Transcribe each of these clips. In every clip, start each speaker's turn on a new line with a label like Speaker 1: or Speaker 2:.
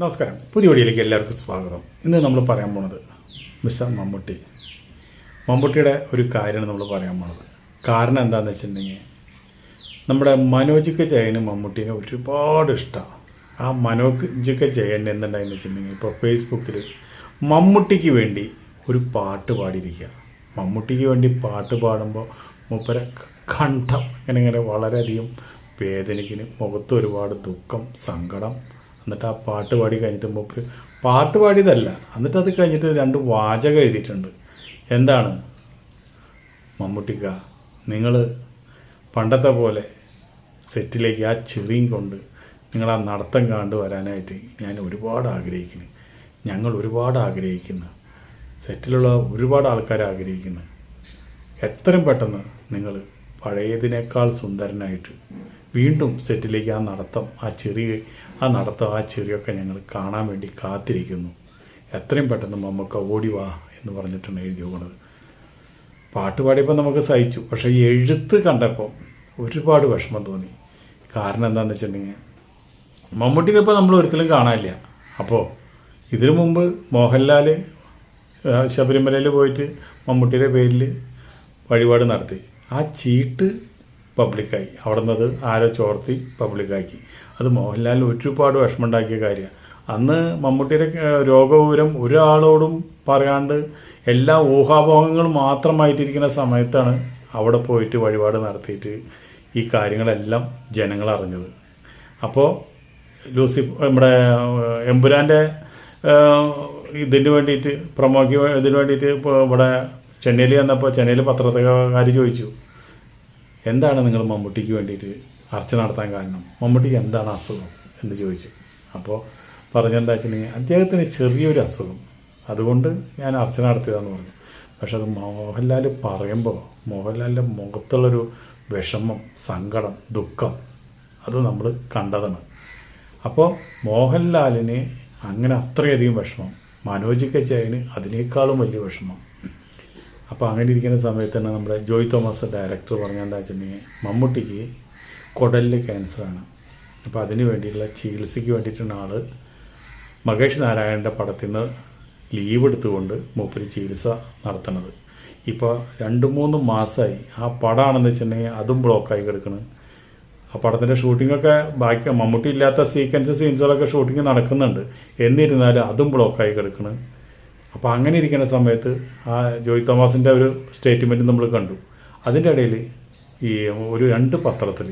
Speaker 1: നമസ്കാരം. പുതിയ വീഡിയോയിലേക്ക് എല്ലാവർക്കും സ്വാഗതം. ഇന്ന് നമ്മൾ പറയാൻ പോണത് മിസ്റ്റർ മമ്മൂട്ടിയുടെ ഒരു കാര്യമാണ് നമ്മൾ പറയാൻ പോണത്. കാരണം എന്താണെന്ന് വെച്ചിട്ടുണ്ടെങ്കിൽ നമ്മുടെ മനോജ് കെ ജയന് മമ്മൂട്ടീനെ ഒരുപാട് ഇഷ്ടമാണ്. ആ മനോജ് കെ ജയൻ എന്തുണ്ടായെന്ന് വെച്ചിട്ടുണ്ടെങ്കിൽ ഇപ്പോൾ ഫേസ്ബുക്കിൽ മമ്മൂട്ടിക്ക് വേണ്ടി ഒരു പാട്ട് പാടിയിരിക്കുക. മമ്മൂട്ടിക്ക് വേണ്ടി പാട്ട് പാടുമ്പോൾ മൂപ്പരെ കണ്ഠം ഇങ്ങനെ വളരെയധികം വേദനിക്കുന്നു, മുഖത്ത് ഒരുപാട് ദുഃഖം, സങ്കടം. എന്നിട്ട് ആ പാട്ട് പാടി കഴിഞ്ഞിട്ട് മൂപ്പര് പാട്ട് പാടിയതല്ല, എന്നിട്ട് അത് കഴിഞ്ഞിട്ട് 2 വാചകം എഴുതിയിട്ടുണ്ട്. എന്താണ്? മമ്മൂട്ടിക്ക, നിങ്ങൾ പണ്ടത്തെ പോലെ സെറ്റിലേക്ക് ആ ചെറിയും കൊണ്ട് നിങ്ങൾ ആ നടത്തം കണ്ടു വരാനായിട്ട് ഞാൻ ഒരുപാട് ആഗ്രഹിക്കുന്നു. ഞങ്ങൾ ഒരുപാട് ആഗ്രഹിക്കുന്നു. സെറ്റിലുള്ള ഒരുപാട് ആൾക്കാർ ആഗ്രഹിക്കുന്നു. എത്രയും പെട്ടെന്ന് നിങ്ങൾ പഴയതിനേക്കാൾ സുന്ദരനായിട്ട് വീണ്ടും സെറ്റിലേക്ക് ആ നടത്തം, ആ ചെറിയൊക്കെ ഞങ്ങൾ കാണാൻ വേണ്ടി കാത്തിരിക്കുന്നു. എത്രയും പെട്ടെന്ന് മമ്മൂക്ക ഓടി വാ എന്ന് പറഞ്ഞിട്ടാണ് എഴുതി പോകുന്നത്. പാട്ട് പാടിയപ്പോൾ നമുക്ക് സഹിച്ചു, പക്ഷേ ഈ എഴുത്ത് കണ്ടപ്പോൾ ഒരുപാട് വിഷമം തോന്നി. കാരണം എന്താണെന്ന് വെച്ചിട്ടുണ്ടെങ്കിൽ മമ്മൂട്ടിനെ ഇപ്പോൾ നമ്മൾ ഒരിക്കലും കാണാനില്ല. അപ്പോൾ ഇതിനു മുമ്പ് മോഹൻലാൽ ശബരിമലയിൽ പോയിട്ട് മമ്മൂട്ടിയുടെ പേരിൽ വഴിപാട് നടത്തി. ആ ചീട്ട് പബ്ലിക്കായി. അവിടെ നിന്നത് ആരോ ചോർത്തി പബ്ലിക്കാക്കി. അത് മോഹൻലാലിന് ഒരുപാട് വിഷമമുണ്ടാക്കിയ കാര്യമാണ്. അന്ന് മമ്മൂട്ടിയുടെ രോഗവിവരം ഒരാളോടും പറയാണ്ട് എല്ലാ ഊഹാപോഹങ്ങളും മാത്രമായിട്ടിരിക്കുന്ന സമയത്താണ് അവിടെ പോയിട്ട് വഴിപാട് നടത്തിയിട്ട് ഈ കാര്യങ്ങളെല്ലാം ജനങ്ങൾ അറിഞ്ഞത്. അപ്പോൾ നമ്മുടെ എമ്പുരാൻ്റെ ഇതിന് വേണ്ടിയിട്ട് ഇതിന് വേണ്ടിയിട്ട് ഇപ്പോൾ ഇവിടെ ചെന്നൈയിൽ വന്നപ്പോൾ ചെന്നൈയിൽ പത്രക്കാർ ചോദിച്ചു, എന്താണ് നിങ്ങൾ മമ്മൂട്ടിക്ക് വേണ്ടിയിട്ട് അർച്ചന നടത്താൻ കാരണം, മമ്മൂട്ടിക്ക് എന്താണ് അസുഖം എന്ന് ചോദിച്ചു. അപ്പോൾ പറഞ്ഞെന്താ വെച്ചിട്ടുണ്ടെങ്കിൽ അദ്ദേഹത്തിന് ചെറിയൊരു അസുഖം, അതുകൊണ്ട് ഞാൻ അർച്ചന നടത്തിയതാണെന്ന് പറഞ്ഞു. പക്ഷെ അത് മോഹൻലാൽ പറയുമ്പോൾ മോഹൻലാലിൻ്റെ മുഖത്തുള്ളൊരു വിഷമം, സങ്കടം, ദുഃഖം അത് നമ്മൾ കണ്ടതാണ്. അപ്പോൾ മോഹൻലാലിന് അങ്ങനെ അത്രയധികം വിഷമം, മനോജ് കെ ജയന് അതിനേക്കാളും വലിയ വിഷമം. അപ്പോൾ അങ്ങനെ ഇരിക്കുന്ന സമയത്ത് തന്നെ നമ്മുടെ ജോയ് തോമസ് ഡയറക്ടർ പറഞ്ഞാൽ എന്താ വെച്ചിട്ടുണ്ടെങ്കിൽ മമ്മൂട്ടിക്ക് കുടലിൽ ക്യാൻസറാണ്. അപ്പോൾ അതിന് വേണ്ടിയിട്ടുള്ള ചികിത്സയ്ക്ക് വേണ്ടിയിട്ടാണ് ആൾ മഹേഷ് നാരായണൻ്റെ പടത്തിൽ നിന്ന് ലീവ് എടുത്തുകൊണ്ട് മൂപ്പര് ചികിത്സ നടത്തുന്നത്. ഇപ്പോൾ 2-3 മാസമായി ആ പടമാണെന്ന് വെച്ചിട്ടുണ്ടെങ്കിൽ അതും ബ്ലോക്കായി കിടക്കണം. ആ പടത്തിൻ്റെ ഷൂട്ടിങ്ങൊക്കെ ബാക്കി മമ്മൂട്ടി ഇല്ലാത്ത സീൻസുകളൊക്കെ ഷൂട്ടിങ് നടക്കുന്നുണ്ട്, എന്നിരുന്നാലും അതും ബ്ലോക്കായി കിടക്കണം. അപ്പോൾ അങ്ങനെ ഇരിക്കുന്ന സമയത്ത് ആ ജോയ് തോമസിൻ്റെ ഒരു സ്റ്റേറ്റ്മെൻറ്റ് നമ്മൾ കണ്ടു. അതിൻ്റെ ഇടയിൽ ഈ ഒരു 2 പത്രത്തിൽ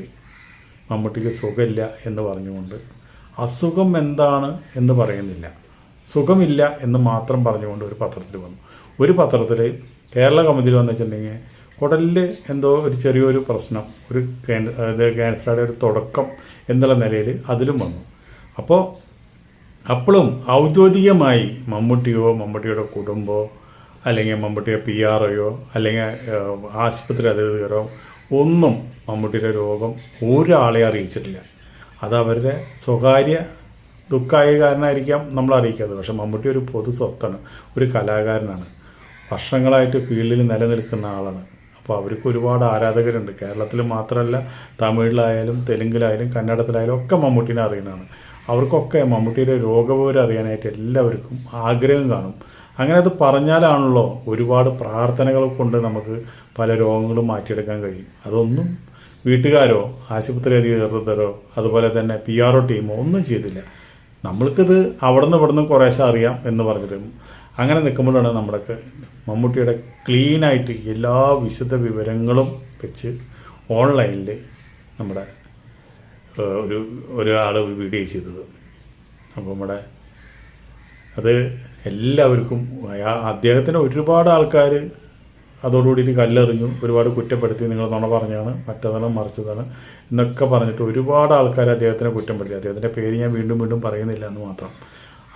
Speaker 1: മമ്മൂട്ടിക്ക് സുഖമില്ല എന്ന് പറഞ്ഞുകൊണ്ട്, അസുഖം എന്താണ് എന്ന് പറയുന്നില്ല, സുഖമില്ല എന്ന് മാത്രം പറഞ്ഞുകൊണ്ട് ഒരു പത്രത്തിൽ വന്നു. ഒരു പത്രത്തിൽ കേരള കൗമുദിയിൽ വന്നു വെച്ചിട്ടുണ്ടെങ്കിൽ കുടലിൽ എന്തോ ഒരു ചെറിയൊരു പ്രശ്നം, ഒരു ക്യാൻസറുടെ ഒരു തുടക്കം എന്നുള്ള നിലയിൽ അതിലും വന്നു. അപ്പോഴും ഔദ്യോഗികമായി മമ്മൂട്ടിയോ മമ്മൂട്ടിയുടെ കുടുംബമോ അല്ലെങ്കിൽ മമ്മൂട്ടിയുടെ PR അല്ലെങ്കിൽ ആശുപത്രി അധികൃതരോ ഒന്നും മമ്മൂട്ടിയുടെ രോഗം ഒരാളെ അറിയിച്ചിട്ടില്ല. അത് അവരുടെ സ്വകാര്യ ദുഃഖമായ കാരണമായിരിക്കാം നമ്മൾ അറിയിക്കാത്തത്. പക്ഷേ മമ്മൂട്ടി ഒരു പൊതു സ്വത്താണ്, ഒരു കലാകാരനാണ്, വർഷങ്ങളായിട്ട് ഫീൽഡിൽ നിലനിൽക്കുന്ന ആളാണ്. അപ്പോൾ അവർക്ക് ഒരുപാട് ആരാധകരുണ്ട്. കേരളത്തിൽ മാത്രമല്ല, തമിഴിലായാലും തെലുങ്കിലായാലും കന്നഡത്തിലായാലും ഒക്കെ മമ്മൂട്ടിനെ അറിയുന്നതാണ്. അവർക്കൊക്കെ മമ്മൂട്ടിയുടെ രോഗവിവരം അറിയാനായിട്ട് എല്ലാവർക്കും ആഗ്രഹം കാണും. അങ്ങനെ അത് പറഞ്ഞാലാണല്ലോ ഒരുപാട് പ്രാർത്ഥനകൾ കൊണ്ട് നമുക്ക് പല രോഗങ്ങളും മാറ്റിയെടുക്കാൻ കഴിയും. അതൊന്നും വീട്ടുകാരോ ആശുപത്രി അധികൃതരോ അതുപോലെ തന്നെ PR ടീമോ ഒന്നും ചെയ്തില്ല. നമ്മൾക്കിത് അവിടെ നിന്ന് കുറേശ്ശെ അറിയാം എന്ന് പറഞ്ഞിട്ട് അങ്ങനെ നിൽക്കുമ്പോഴാണ് നമ്മുടെയൊക്കെ മമ്മൂട്ടിയുടെ ക്ലീനായിട്ട് എല്ലാ വിശദ വിവരങ്ങളും വെച്ച് ഓൺലൈനിൽ നമ്മുടെ ഒരാൾ വീഡിയോ ചെയ്തത്. അപ്പോൾ നമ്മുടെ അത് എല്ലാവർക്കും അദ്ദേഹത്തിന് ഒരുപാട് ആൾക്കാർ അതോടുകൂടിയിട്ട് കല്ലെറിഞ്ഞു, ഒരുപാട് കുറ്റപ്പെടുത്തി, നിങ്ങൾ നുണ പറഞ്ഞാണ്, മറ്റതാണ് മറിച്ചതാണ് എന്നൊക്കെ പറഞ്ഞിട്ട് ഒരുപാട് ആൾക്കാർ അദ്ദേഹത്തിനെ കുറ്റപ്പെടുത്തി. അദ്ദേഹത്തിൻ്റെ പേര് ഞാൻ വീണ്ടും പറയുന്നില്ല എന്ന് മാത്രം.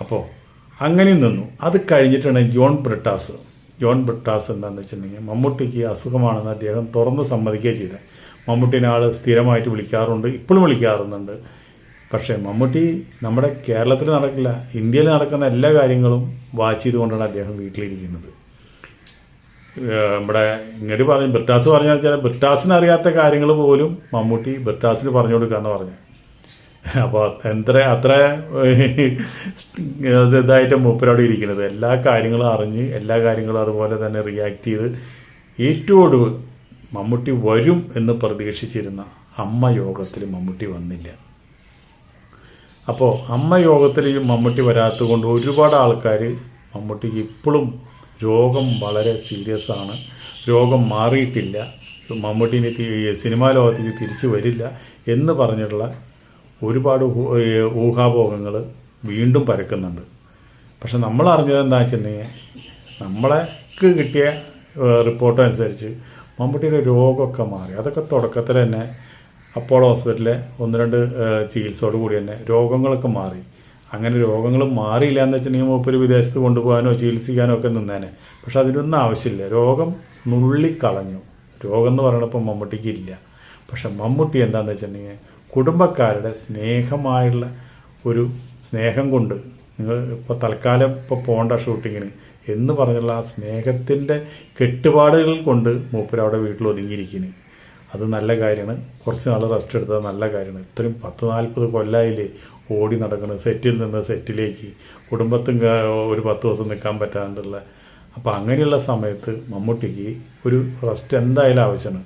Speaker 1: അപ്പോൾ അങ്ങനെ നിന്നു. അത് കഴിഞ്ഞിട്ടാണ് ജോൺ ബ്രിട്ടാസ് എന്താണെന്ന് വെച്ചിട്ടുണ്ടെങ്കിൽ മമ്മൂട്ടിക്ക് അസുഖമാണെന്ന് അദ്ദേഹം തുറന്ന് സമ്മതിക്കുകയും ചെയ്തത്. മമ്മൂട്ടിനെ ആൾ സ്ഥിരമായിട്ട് വിളിക്കാറുണ്ട്, ഇപ്പോഴും വിളിക്കാറുണ്ട്. പക്ഷേ മമ്മൂട്ടി നമ്മുടെ കേരളത്തിൽ നടക്കില്ല, ഇന്ത്യയിൽ നടക്കുന്ന എല്ലാ കാര്യങ്ങളും വാച്ച് ചെയ്തുകൊണ്ടാണ് അദ്ദേഹം വീട്ടിലിരിക്കുന്നത്. ഇവിടെ ഇങ്ങോട്ട് പറഞ്ഞു ബ്രിട്ടാസ് പറഞ്ഞാൽ വെച്ചാൽ ബ്രിട്ടാസിന് അറിയാത്ത കാര്യങ്ങൾ പോലും മമ്മൂട്ടി ബ്രിട്ടാസിന് പറഞ്ഞു കൊടുക്കാമെന്ന് പറഞ്ഞു. അപ്പോൾ അത്ര ഇതായിട്ട് മൂപ്പരവിടെ ഇരിക്കുന്നത് എല്ലാ കാര്യങ്ങളും അറിഞ്ഞ് എല്ലാ കാര്യങ്ങളും അതുപോലെ തന്നെ റിയാക്ട് ചെയ്ത് ഏറ്റവും ഒടുവ് മമ്മൂട്ടി വരും എന്ന് പ്രതീക്ഷിച്ചിരുന്ന അമ്മ യോഗത്തിൽ മമ്മൂട്ടി വന്നില്ല. അപ്പോൾ അമ്മ യോഗത്തിൽ മമ്മൂട്ടി വരാത്തത് കൊണ്ട് ഒരുപാട് ആൾക്കാർ മമ്മൂട്ടിക്ക് ഇപ്പോഴും രോഗം വളരെ സീരിയസ് ആണ്, രോഗം മാറിയിട്ടില്ല, മമ്മൂട്ടിന് സിനിമാ ലോകത്തേക്ക് തിരിച്ചു വരില്ല എന്ന് പറഞ്ഞിട്ടുള്ള ഒരുപാട് ഊഹാഭോഗങ്ങൾ വീണ്ടും പരക്കുന്നുണ്ട്. പക്ഷെ നമ്മൾ അറിഞ്ഞത് എന്താ വെച്ചിട്ടുണ്ടെങ്കിൽ നമ്മൾക്ക് കിട്ടിയ റിപ്പോർട്ട് അനുസരിച്ച് മമ്മൂട്ടിയുടെ രോഗമൊക്കെ മാറി. അതൊക്കെ തുടക്കത്തിൽ തന്നെ അപ്പോളോ ഹോസ്പിറ്റലിലെ 1-2 ചികിത്സയോട് കൂടി തന്നെ രോഗങ്ങളൊക്കെ മാറി. അങ്ങനെ രോഗങ്ങൾ മാറിയില്ല എന്ന് വെച്ചിട്ടുണ്ടെങ്കിൽ മൂപ്പര് വിദേശത്ത് കൊണ്ടുപോകാനോ ചികിത്സിക്കാനോ ഒക്കെ നിന്നേനെ. പക്ഷെ അതിനൊന്നും ആവശ്യമില്ല. രോഗം നുള്ളിക്കളഞ്ഞു. രോഗം എന്ന് പറയണപ്പോൾ മമ്മൂട്ടിക്ക് ഇല്ല. പക്ഷെ മമ്മൂട്ടി എന്താണെന്ന് വെച്ചിട്ടുണ്ടെങ്കിൽ കുടുംബക്കാരുടെ സ്നേഹമായുള്ള ഒരു സ്നേഹം കൊണ്ട് നിങ്ങൾ ഇപ്പോൾ തൽക്കാലം പോകേണ്ട ഷൂട്ടിങ്ങിന് എന്ന് പറഞ്ഞുള്ള ആ സ്നേഹത്തിൻ്റെ കെട്ടുപാടുകൾ കൊണ്ട് മൂപ്പര് വീട്ടിൽ ഒതുങ്ങിയിരിക്കുന്നു. അത് നല്ല കാര്യമാണ്. കുറച്ച് നാൾ റെസ്റ്റ് എടുത്തത് നല്ല കാര്യമാണ്. ഇത്രയും 10-40 കൊല്ലമായില്ലേ ഓടി നടക്കുന്നത്, സെറ്റിൽ നിന്ന് സെറ്റിലേക്ക്, കുടുംബത്തും ഒരു 10 ദിവസം നിൽക്കാൻ പറ്റാണ്ടുള്ള. അപ്പോൾ അങ്ങനെയുള്ള സമയത്ത് മമ്മൂട്ടിക്ക് ഒരു റെസ്റ്റ് എന്തായാലും ആവശ്യമാണ്.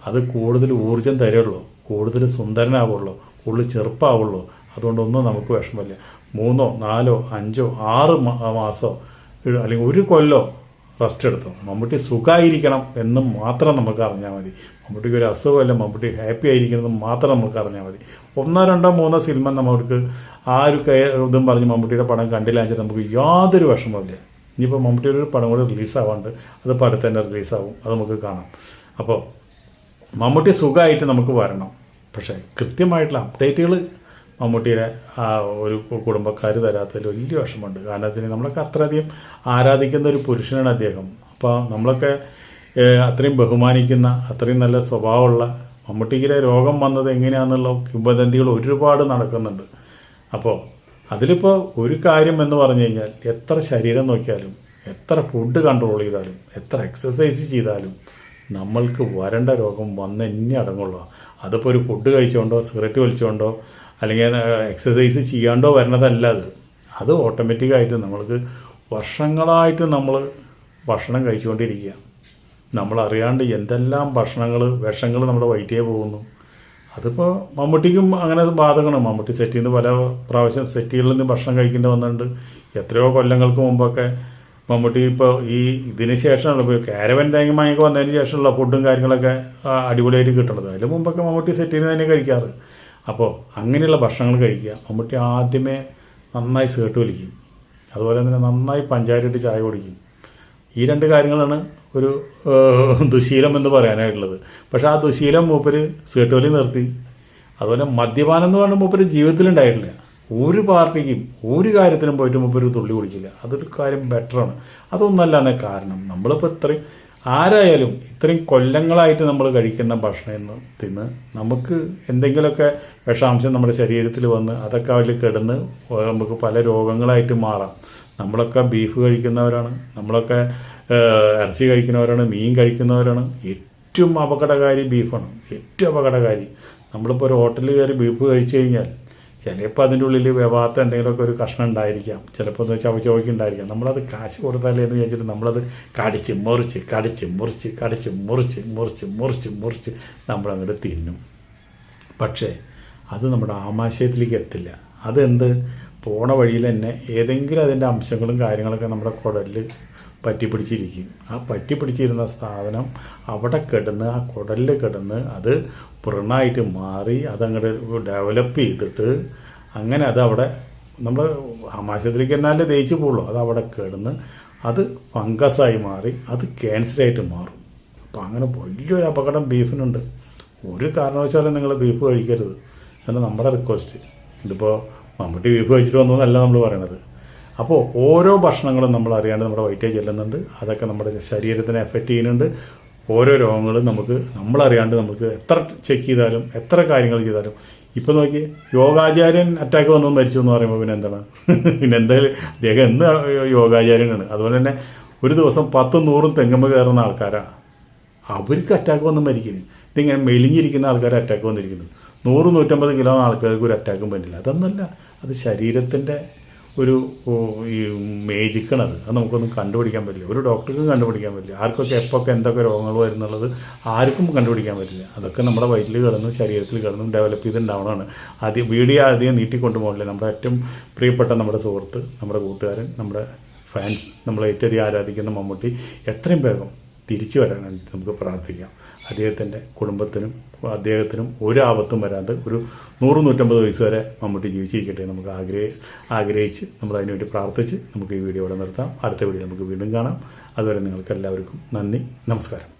Speaker 1: അത് കൂടുതൽ ഊർജ്ജം തരുള്ളൂ, കൂടുതൽ സുന്ദരനാവുള്ളൂ, കൂടുതൽ ചെറുപ്പമാവുള്ളൂ. അതുകൊണ്ടൊന്നും നമുക്ക് വിഷമമില്ല. 3, 4, 5, 6 മാസമോ അല്ലെങ്കിൽ 1 കൊല്ലോ റെസ്റ്റ് എടുത്തോ, മമ്മൂട്ടി സുഖമായിരിക്കണം എന്ന് മാത്രം നമുക്ക് അറിഞ്ഞാൽ മതി. മമ്മൂട്ടിക്ക് ഒരു അസുഖമല്ല, മമ്മൂട്ടി ഹാപ്പി ആയിരിക്കണമെന്ന് മാത്രം നമുക്ക് അറിഞ്ഞാൽ മതി. 1, 2, 3 സിനിമ നമുക്ക് ആ ഒരു ഇതും പറഞ്ഞ് മമ്മൂട്ടിയുടെ പടം കണ്ടില്ല വെച്ചാൽ നമുക്ക് യാതൊരു വിഷമമില്ല. ഇനിയിപ്പോൾ മമ്മൂട്ടിയുടെ ഒരു പടം കൂടി റിലീസാവാണ്ട് അത് പടത്ത് തന്നെ റിലീസാവും, അത് നമുക്ക് കാണാം. അപ്പോൾ മമ്മൂട്ടി സുഖമായിട്ട് നമുക്ക് വരണം. പക്ഷേ കൃത്യമായിട്ടുള്ള അപ്ഡേറ്റുകൾ മമ്മൂട്ടിയുടെ ആ ഒരു കുടുംബക്കാർ തരാത്തതിൽ വലിയ വിഷമമുണ്ട്. കാരണം വെച്ചാൽ നമ്മളൊക്കെ അത്രയധികം ആരാധിക്കുന്ന ഒരു പുരുഷനാണ് അദ്ദേഹം. അപ്പോൾ നമ്മളൊക്കെ അത്രയും ബഹുമാനിക്കുന്ന, അത്രയും നല്ല സ്വഭാവമുള്ള മമ്മൂട്ടിക്ക് രോഗം വന്നത് എങ്ങനെയാണെന്നുള്ള കിംവദന്തികൾ ഒരുപാട് നടക്കുന്നുണ്ട്. അപ്പോൾ അതിലിപ്പോൾ ഒരു കാര്യം എന്ന് പറഞ്ഞു കഴിഞ്ഞാൽ എത്ര ശരീരം നോക്കിയാലും, എത്ര ഫുഡ് കൺട്രോൾ ചെയ്താലും, എത്ര എക്സസൈസ് ചെയ്താലും നമ്മൾക്ക് വരേണ്ട രോഗം വന്ന് തന്നെ അടങ്ങുള്ളൂ. അതിപ്പോൾ ഒരു ഫുഡ് കഴിച്ചുകൊണ്ടോ സിഗരറ്റ് വലിച്ചുകൊണ്ടോ അല്ലെങ്കിൽ എക്സസൈസ് ചെയ്യാണ്ടോ വരണതല്ല. അത് ഓട്ടോമാറ്റിക്കായിട്ട് നമ്മൾക്ക് വർഷങ്ങളായിട്ട് നമ്മൾ ഭക്ഷണം കഴിച്ചുകൊണ്ടിരിക്കുക. നമ്മളറിയാണ്ട് എന്തെല്ലാം വിഷങ്ങൾ നമ്മുടെ വയറ്റിലേ പോകുന്നു. അതിപ്പോൾ മമ്മൂട്ടിക്കും അങ്ങനെ ബാധകമാണ്. മമ്മൂട്ടി സെറ്റിൽ നിന്ന് പല പ്രാവശ്യം സെറ്റുകളിൽ നിന്ന് ഭക്ഷണം കഴിക്കേണ്ടി വന്നിട്ടുണ്ട്. എത്രയോ കൊല്ലങ്ങൾക്ക് മുമ്പൊക്കെ മമ്മൂട്ടി ഇപ്പോൾ ഇതിന് ശേഷമുള്ള ഇപ്പോൾ കാരവൻ തേങ്ങമായൊക്കെ വന്നതിന് ശേഷമുള്ള ഫുഡും കാര്യങ്ങളൊക്കെ അടിപൊളിയായിട്ട് കിട്ടണത്. അതിന് മുമ്പൊക്കെ മമ്മൂട്ടി സെറ്റിൽ നിന്ന് തന്നെ കഴിക്കാറ്. അപ്പോൾ അങ്ങനെയുള്ള ഭക്ഷണങ്ങൾ കഴിക്കുക. മമ്മൂട്ടി ആദ്യമേ നന്നായി സിഗരറ്റ് വലിക്കും, അതുപോലെ തന്നെ നന്നായി പഞ്ചായത്തിട്ട് ചായ കുടിക്കും. ഈ 2 കാര്യങ്ങളാണ് ഒരു ദുശീലം എന്ന് പറയാനായിട്ടുള്ളത്. പക്ഷേ ആ ദുശീലം മൂപ്പര് സിഗരറ്റ് വലി നിർത്തി. അതുപോലെ മദ്യപാനം എന്ന് പറഞ്ഞാൽ മൂപ്പര് ജീവിതത്തിലുണ്ടായിട്ടില്ല. ഒരു പാർട്ടിക്കും ഒരു കാര്യത്തിനും പോയിട്ട് മൂപ്പര് തുള്ളി കുടിക്കില്ല. അതൊരു കാര്യം ബെറ്ററാണ്. അതൊന്നല്ലാതെ കാരണം നമ്മളിപ്പോൾ ആരായാലും ഇത്രയും കൊല്ലങ്ങളായിട്ട് നമ്മൾ കഴിക്കുന്ന ഭക്ഷണം തിന്ന് നമുക്ക് എന്തെങ്കിലുമൊക്കെ വിഷാംശം നമ്മുടെ ശരീരത്തിൽ വന്ന് അതൊക്കെ അതിൽ കിടന്ന് നമുക്ക് പല രോഗങ്ങളായിട്ട് മാറാം. നമ്മളൊക്കെ ബീഫ് കഴിക്കുന്നവരാണ്, നമ്മളൊക്കെ ഇറച്ചി കഴിക്കുന്നവരാണ്, മീൻ കഴിക്കുന്നവരാണ്. ഏറ്റവും അപകടകാരി ബീഫാണ്, ഏറ്റവും അപകടകാരി. നമ്മളിപ്പോൾ ഒരു ഹോട്ടലിൽ കയറി ബീഫ് കഴിച്ചു കഴിഞ്ഞാൽ ചിലപ്പോൾ അതിൻ്റെ ഉള്ളിൽ വെവാത്ത എന്തെങ്കിലുമൊക്കെ ഒരു കഷ്ണം ഉണ്ടായിരിക്കാം, ചിലപ്പോൾ ഒന്ന് ചവയ്ക്കുണ്ടായിരിക്കാം. നമ്മളത് കാശ് കൊടുത്താലേ എന്ന് വിചാരിച്ചിട്ട് നമ്മളത് കടിച്ച് മുറിച്ച് നമ്മളങ്ങോട്ട് തിന്നും. പക്ഷേ അത് നമ്മുടെ ആമാശയത്തിലേക്ക് എത്തില്ല. അതെന്ത് പോണ വഴിയിൽ തന്നെ ഏതെങ്കിലും അതിൻ്റെ അംശങ്ങളും കാര്യങ്ങളൊക്കെ നമ്മുടെ കുടലിൽ പറ്റിപ്പിടിച്ചിരിക്കും. ആ പറ്റിപ്പിടിച്ചിരുന്ന സാധനം അവിടെ കിടന്ന് ആ കുടലിൽ കിടന്ന് അത് വ്രണമായിട്ട് മാറി അതങ്ങോട്ട് ഡെവലപ്പ് ചെയ്തിട്ട് അങ്ങനെ അതവിടെ നമ്മൾ ആമാശയത്തിലേക്ക് എന്നാലേ ദഹിച്ച് പോകുള്ളൂ. അത് അവിടെ കിടന്ന് അത് ഫംഗസായി മാറി അത് ക്യാൻസറായിട്ട് മാറും. അപ്പോൾ അങ്ങനെ വലിയൊരു അപകടം ബീഫിനുണ്ട്. ഒരു കാരണവശാലും നിങ്ങൾ ബീഫ് കഴിക്കരുത് എന്നാണ് നമ്മുടെ റിക്വസ്റ്റ്. ഇതിപ്പോൾ മമ്മൂട്ടി ബീഫ് കഴിച്ചിട്ട് വന്നതല്ല നമ്മൾ പറയണത്. അപ്പോൾ ഓരോ ഭക്ഷണങ്ങളും നമ്മൾ അറിയാണ്ട് നമ്മുടെ വയറ്റിൽ ചെല്ലുന്നുണ്ട്. അതൊക്കെ നമ്മുടെ ശരീരത്തിനെ എഫക്റ്റ് ചെയ്യുന്നുണ്ട്. ഓരോ രോഗങ്ങളും നമ്മളറിയാണ്ട് നമുക്ക് എത്ര ചെക്ക് ചെയ്താലും എത്ര കാര്യങ്ങൾ ചെയ്താലും. ഇപ്പോൾ നോക്കി യോഗാചാര്യൻ അറ്റാക്ക് വന്നു മരിച്ചു എന്ന് പറയുമ്പോൾ പിന്നെ എന്താണ് പിന്നെ എന്തായാലും അദ്ദേഹം എന്ന് യോഗാചാര്യനാണ്. അതുപോലെ തന്നെ ഒരു ദിവസം 10-100 തെങ്ങുമ്പോൾ കയറുന്ന ആൾക്കാരാണ്. അവർക്ക് അറ്റാക്ക് വന്ന് മരിക്കുന്നത്. ഇതിങ്ങനെ മെലിഞ്ഞിരിക്കുന്ന ആൾക്കാർ അറ്റാക്ക് വന്നിരിക്കുന്നത്. 100-150 കിലോ ആൾക്കാർക്ക് ഒരു അറ്റാക്കും പറ്റില്ല. അതൊന്നുമല്ല, അത് ശരീരത്തിൻ്റെ ഒരു ഈ മേജിക്കണത്. അത് നമുക്കൊന്നും കണ്ടുപിടിക്കാൻ പറ്റില്ല, ഒരു ഡോക്ടർക്കും കണ്ടുപിടിക്കാൻ പറ്റില്ല. ആർക്കൊക്കെ എപ്പോഴൊക്കെ എന്തൊക്കെ രോഗങ്ങൾ വരുന്നുള്ളത് ആർക്കും കണ്ടുപിടിക്കാൻ പറ്റില്ല. അതൊക്കെ നമ്മുടെ വയറ്റിൽ കിടന്നും ശരീരത്തിൽ കിടന്നും ഡെവലപ്പ് ചെയ്തിട്ടുണ്ടാവണമാണ്. വീഡിയോ അധികം നീട്ടിക്കൊണ്ടു പോകില്ല. നമ്മുടെ ഏറ്റവും പ്രിയപ്പെട്ട നമ്മുടെ സുഹൃത്ത്, നമ്മുടെ കൂട്ടുകാരൻ, നമ്മുടെ ഫാൻസ്, നമ്മളെ ഏറ്റവും അധികം ആരാധിക്കുന്ന മമ്മൂട്ടി എത്രയും വേഗം തിരിച്ചു വരാനായിട്ട് നമുക്ക് പ്രാർത്ഥിക്കാം. അദ്ദേഹത്തിൻ്റെ കുടുംബത്തിനും അദ്ദേഹത്തിനും ഒരാപത്തും വരാണ്ട് ഒരു 100-150 വയസ്സ് വരെ മമ്മൂട്ടി ജീവിച്ചിരിക്കട്ടെ നമുക്ക് ആഗ്രഹിച്ച് നമ്മൾ അതിനുവേണ്ടി പ്രാർത്ഥിച്ച് നമുക്ക് ഈ വീഡിയോ ഇവിടെ നിർത്താം. അടുത്ത വീഡിയോ നമുക്ക് വീണ്ടും കാണാം. അതുവരെ നിങ്ങൾക്ക് എല്ലാവർക്കും നന്ദി, നമസ്കാരം.